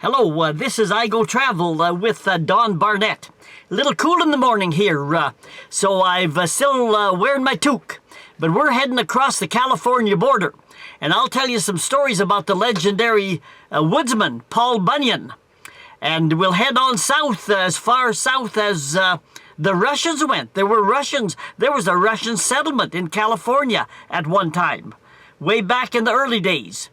Hello, this is I Go Travel with Don Barnett. A little cool in the morning here, so I've still wearing my toque. But we're heading across the California border, and I'll tell you some stories about the legendary woodsman, Paul Bunyan. And we'll head on south, as far south as the Russians went. There was a Russian settlement in California at one time, way back in the early days.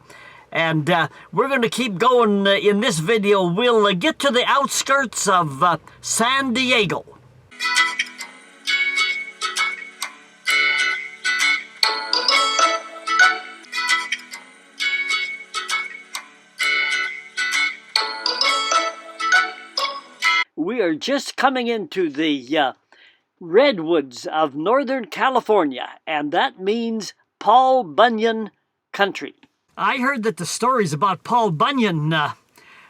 And we're going to keep going in this video. We'll get to the outskirts of San Diego. We are just coming into the Redwoods of Northern California, and that means Paul Bunyan country. I heard that the stories about Paul Bunyan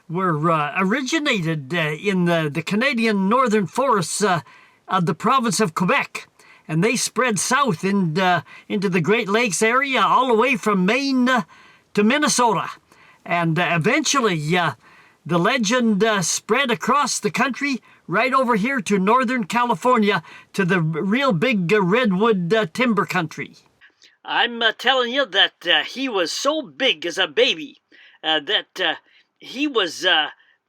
were originated in the Canadian northern forests of the province of Quebec, and they spread south into the Great Lakes area, all the way from Maine to Minnesota. And eventually, the legend spread across the country, right over here to Northern California, to the real big redwood timber country. I'm telling you that he was so big as a baby that he was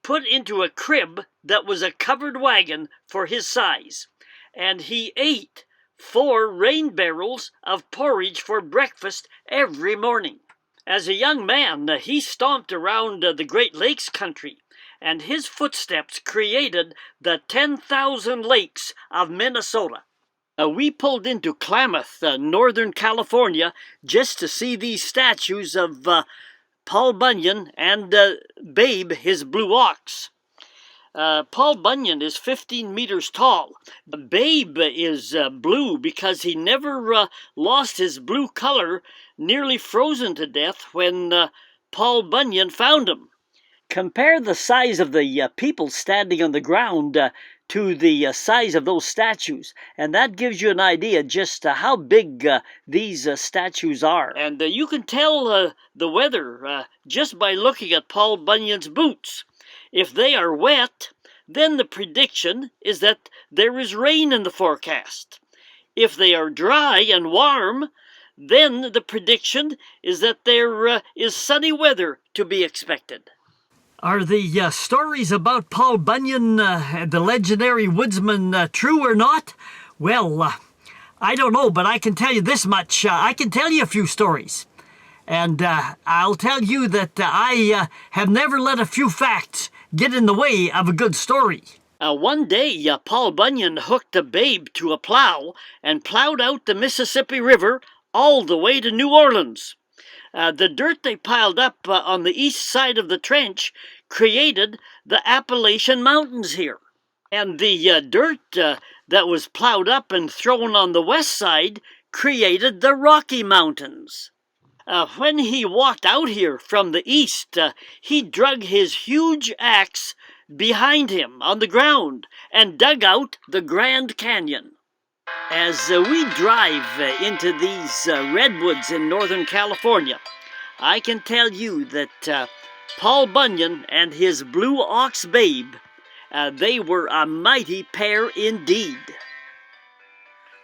put into a crib that was a covered wagon for his size. And he ate 4 rain barrels of porridge for breakfast every morning. As a young man, he stomped around the Great Lakes country, and his footsteps created the 10,000 lakes of Minnesota. We pulled into Klamath, Northern California, just to see these statues of Paul Bunyan and Babe, his blue ox. Paul Bunyan is 15 meters tall. Babe is blue because he never lost his blue color, nearly frozen to death when Paul Bunyan found him. Compare the size of the people standing on the ground to the size of those statues, and that gives you an idea just how big these statues are. And you can tell the weather just by looking at Paul Bunyan's boots. If they are wet, then the prediction is that there is rain in the forecast. If they are dry and warm, then the prediction is that there is sunny weather to be expected. Are the stories about Paul Bunyan, the legendary woodsman, true or not? Well, I don't know, but I can tell you this much. I can tell you a few stories. And I'll tell you that I have never let a few facts get in the way of a good story. One day, Paul Bunyan hooked a babe to a plow and plowed out the Mississippi River all the way to New Orleans. The dirt they piled up on the east side of the trench created the Appalachian Mountains here. And the dirt that was plowed up and thrown on the west side created the Rocky Mountains. When he walked out here from the east, he drug his huge axe behind him on the ground and dug out the Grand Canyon. As we drive into these redwoods in Northern California, I can tell you that Paul Bunyan and his blue ox Babe, they were a mighty pair indeed.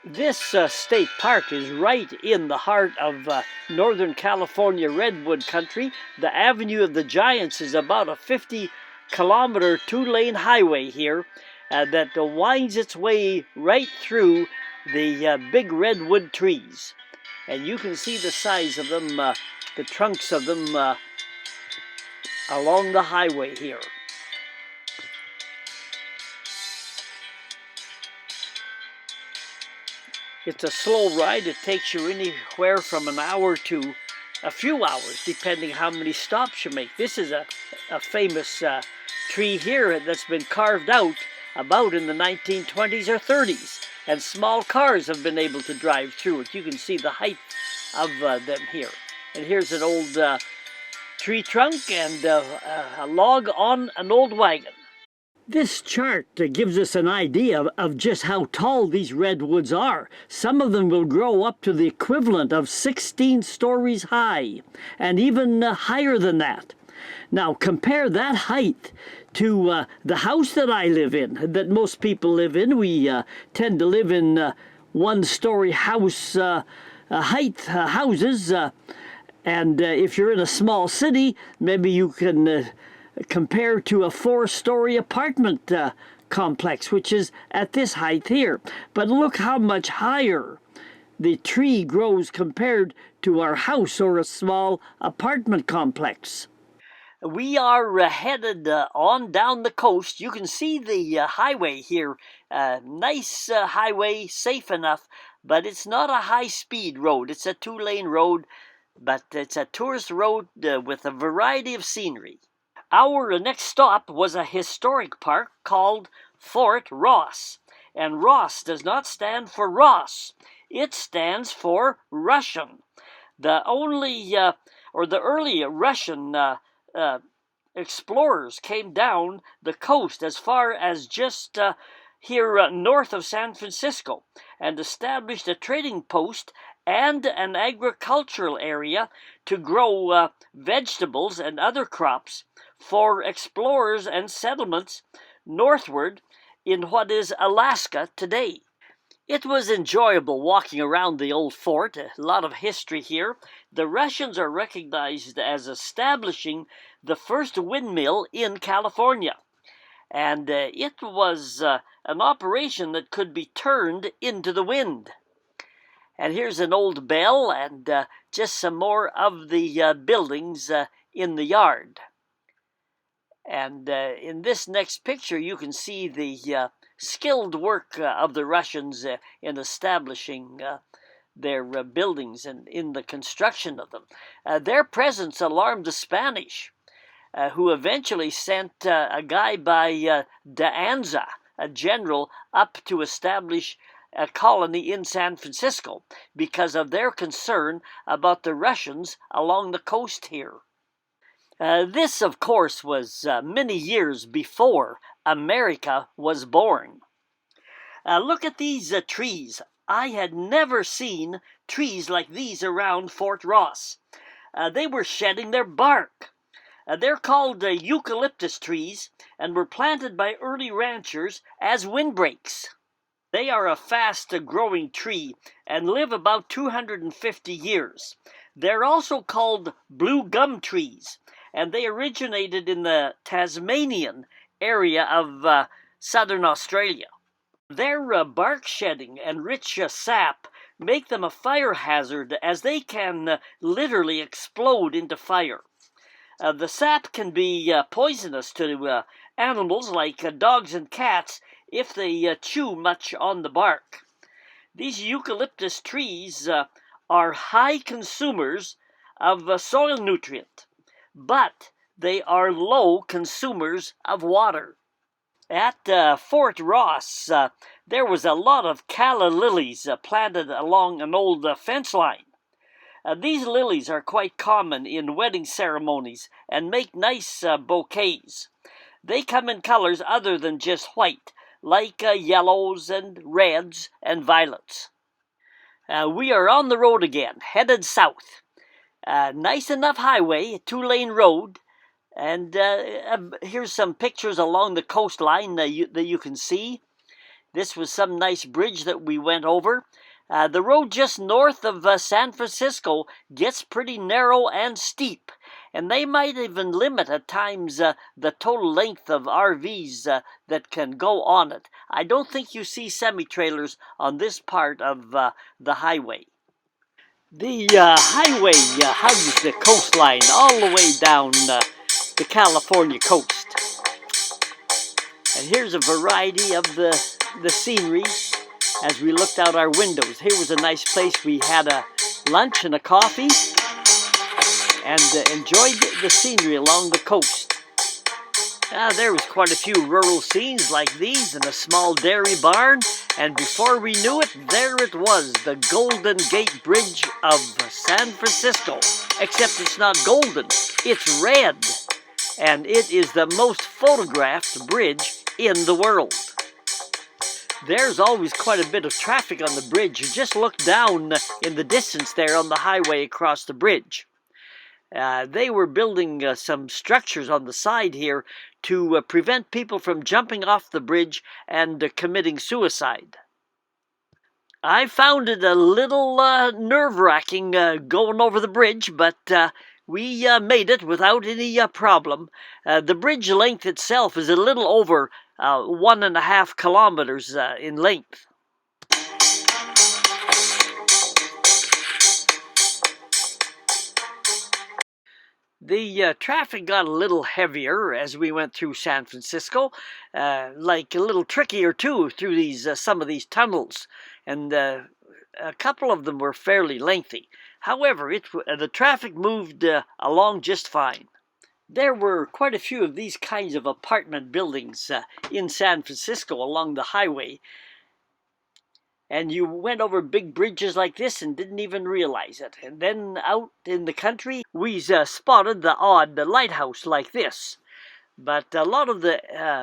This state park is right in the heart of Northern California redwood country. The Avenue of the Giants is about a 50-kilometer 2-lane highway here that winds its way right through the big redwood trees. And you can see the size of them, the trunks of them along the highway here. It's a slow ride. It takes you anywhere from an hour to a few hours, depending how many stops you make. This is a famous tree here that's been carved out about in the 1920s or 30s, and small cars have been able to drive through it. You can see the height of them here. And here's an old tree trunk and a log on an old wagon. This chart gives us an idea of just how tall these redwoods are. Some of them will grow up to the equivalent of 16 stories high, and even higher than that. Now compare that height to the house that I live in, that most people live in. We tend to live in one-story house height houses, and if you're in a small city, maybe you can compare to a four-story apartment complex, which is at this height here. But look how much higher the tree grows compared to our house or a small apartment complex. We are headed on down the coast. You can see the highway here. Nice highway, safe enough, but it's not a high-speed road. It's a two-lane road, but it's a tourist road with a variety of scenery. Our next stop was a historic park called Fort Ross. And Ross does not stand for Ross. It stands for Russian. The early Russian explorers came down the coast as far as just here north of San Francisco and established a trading post and an agricultural area to grow vegetables and other crops for explorers and settlements northward in what is Alaska today. It was enjoyable walking around the old fort, a lot of history here. The Russians are recognized as establishing the first windmill in California, and it was an operation that could be turned into the wind. And here's an old bell and just some more of the buildings in the yard. And in this next picture, you can see the skilled work of the Russians in establishing their buildings and in the construction of them. Their presence alarmed the Spanish, who eventually sent a guy by De Anza, a general, up to establish a colony in San Francisco because of their concern about the Russians along the coast here. This, of course, was many years before America was born. Look at these trees. I had never seen trees like these around Fort Ross. They were shedding their bark. They're called eucalyptus trees and were planted by early ranchers as windbreaks. They are a fast-growing tree and live about 250 years. They're also called blue gum trees, and they originated in the Tasmanian area of southern Australia. Their bark shedding and rich sap make them a fire hazard, as they can literally explode into fire. The sap can be poisonous to animals like dogs and cats if they chew much on the bark. These eucalyptus trees are high consumers of soil nutrient, but they are low consumers of water. At Fort Ross, there was a lot of calla lilies planted along an old fence line. These lilies are quite common in wedding ceremonies and make nice bouquets. They come in colors other than just white, like yellows and reds and violets. We are on the road again, headed south. Nice enough highway, a two-lane road, and here's some pictures along the coastline that you can see. This was some nice bridge that we went over. The road just north of San Francisco gets pretty narrow and steep, and they might even limit at times the total length of RVs that can go on it. I don't think you see semi-trailers on this part of the highway. The highway hugs the coastline all the way down the California coast. And here's a variety of the scenery as we looked out our windows. Here was a nice place. We had a lunch and a coffee and enjoyed the scenery along the coast. There was quite a few rural scenes like these and a small dairy barn, and before we knew it, there it was, the Golden Gate Bridge of San Francisco. Except it's not golden, it's red, and it is the most photographed bridge in the world. There's always quite a bit of traffic on the bridge. You just look down in the distance there on the highway across the bridge. They were building some structures on the side here to prevent people from jumping off the bridge and committing suicide. I found it a little nerve-wracking going over the bridge, but we made it without any problem. The bridge length itself is a little over 1.5 kilometers in length. The traffic got a little heavier as we went through San Francisco, like a little trickier too through these some of these tunnels, and a couple of them were fairly lengthy. However, the traffic moved along just fine. There were quite a few of these kinds of apartment buildings in San Francisco along the highway, and you went over big bridges like this and didn't even realize it. And then out in the country, we spotted the odd lighthouse like this. But a lot of the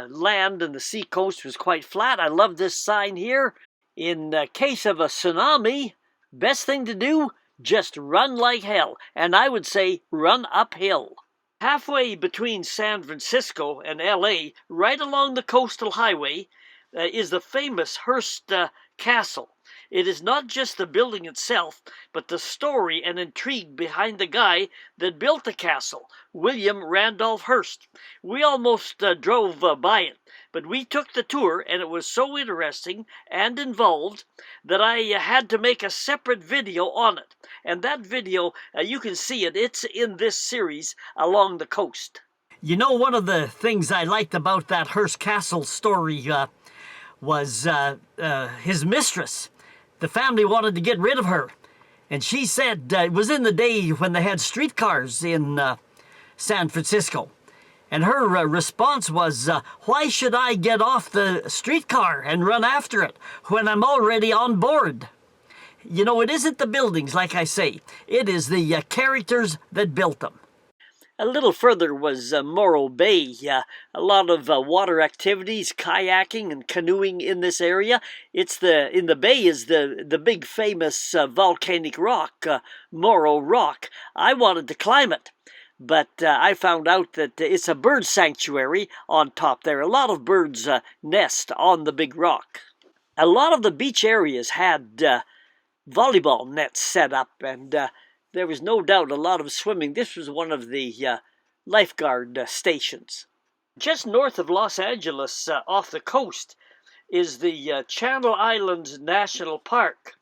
land and the sea coast was quite flat. I love this sign here. In case of a tsunami, best thing to do, just run like hell. And I would say run uphill. Halfway between San Francisco and L.A., right along the coastal highway, is the famous Hearst Castle. It is not just the building itself, but the story and intrigue behind the guy that built the castle, William Randolph Hearst. We almost drove by it, but we took the tour, and it was so interesting and involved that I had to make a separate video on it. And that video, you can see it. It's in this series along the coast. You know, one of the things I liked about that Hearst Castle story was his mistress. The family wanted to get rid of her. And she said, it was in the day when they had streetcars in San Francisco. And her response was, why should I get off the streetcar and run after it when I'm already on board? You know, it isn't the buildings, like I say. It is the characters that built them. A little further was Morro Bay. A lot of water activities, kayaking and canoeing in this area. In the bay is the big famous volcanic rock, Morro Rock. I wanted to climb it, but I found out that it's a bird sanctuary on top there. A lot of birds nest on the big rock. A lot of the beach areas had volleyball nets set up, and there was no doubt a lot of swimming. This was one of the lifeguard stations. Just north of Los Angeles, off the coast, is the Channel Islands National Park.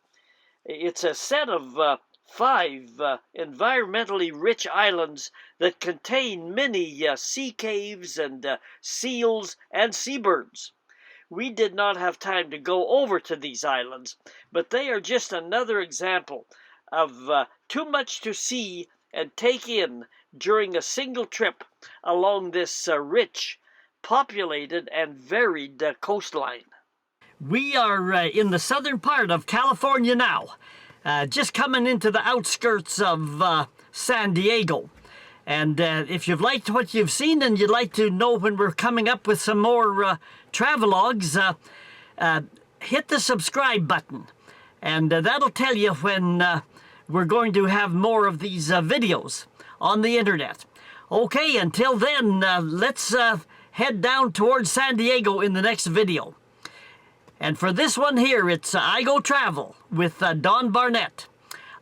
It's a set of 5 environmentally rich islands that contain many sea caves and seals and seabirds. We did not have time to go over to these islands, but they are just another example of too much to see and take in during a single trip along this rich, populated, and varied coastline. We are in the southern part of California now, just coming into the outskirts of San Diego. And if you've liked what you've seen and you'd like to know when we're coming up with some more travelogues, hit the subscribe button, and that'll tell you when we're going to have more of these videos on the internet. Okay, until then, let's head down towards San Diego in the next video. And for this one here, it's I Go Travel with Don Barnett.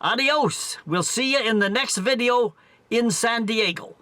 Adios. We'll see you in the next video in San Diego.